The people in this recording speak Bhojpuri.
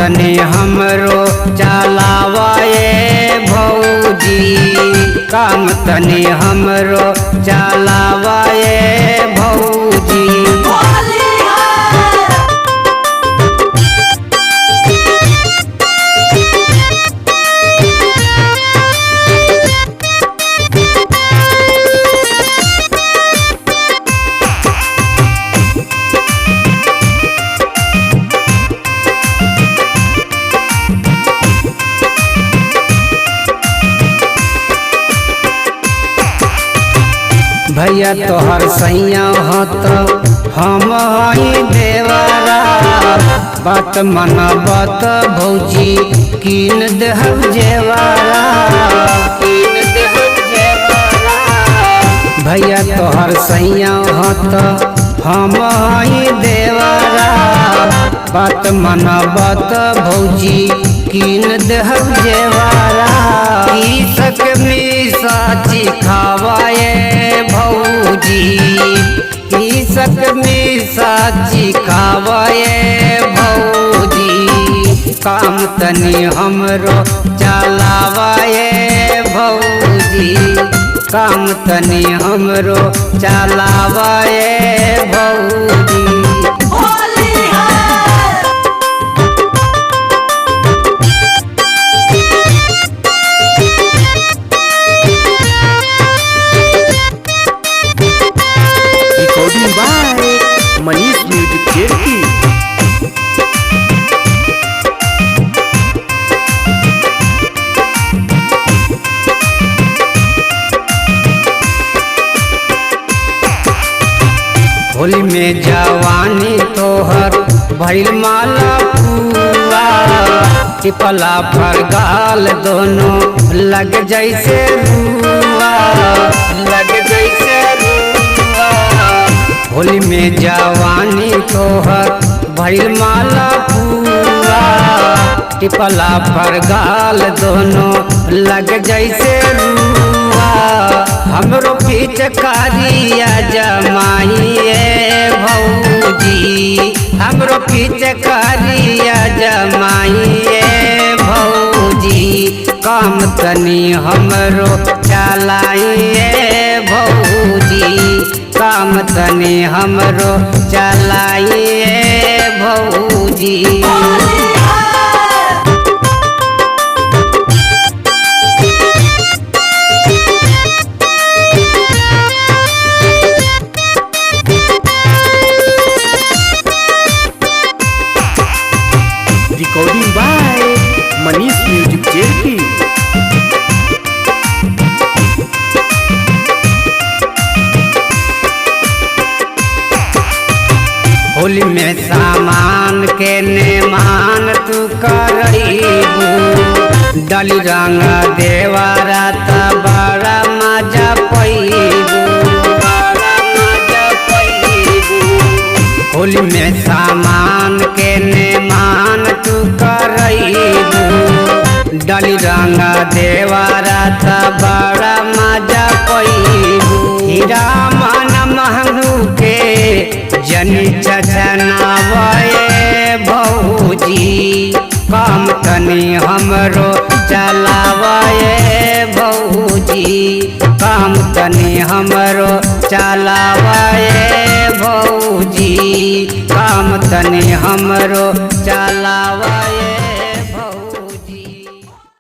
तनी हमरो चलावाए भौजी, काम तनी हमरो चलावाए भौजी। भैया तोहर सैया हो तो हम हई देवरा, बात मनबत भौजी कीन देहब जेवरा, कीन देहब जेवरा। भैया तोहर सैया हो तो हम हई देवरा, बात मनबत भौजी कीन देहब जेवरा। सक में साची खावाए भौजी, सक में साची खावाए भौजी, काम तनी हमरो चलावाए भौजी, काम तनी हमरो चलावाए भौजी। मनीष म्यूजिक जेरकी। होली में जवानी तोहर भइल माला पुआ, टिपला पर गाल दोनों लग जैसे रुआ, लग जैसे रुआ। होली में जवानी तोहर भइल माला पुआ, टिपला पर गाल दोनों लग जैसे रुआ। हमरो पिचकारिया जमाइए भौजी, हमरो पिचकारिया जमाइए भौजी, काम तनी हमरो चलाइए भौजी, काम तनी हमरो चलाइए भौजी। Recording by Manish music Jerki. Holi में सामान के नेमान तू करईबू, डली रंग देवरा त बड़ा मजा पैबू, बड़ा मजा पैबू। होली में सामान के नेमान तू करईबू, डली रंग देवरा त बड़ा मजा पैबू। हीरा मन महंगू के जनी चचनावाए भौजी, काम तनी हमरो चलावाए भौजी, काम तनी हमरो चलावाए भौजी, काम तनी हमरो चलावाए।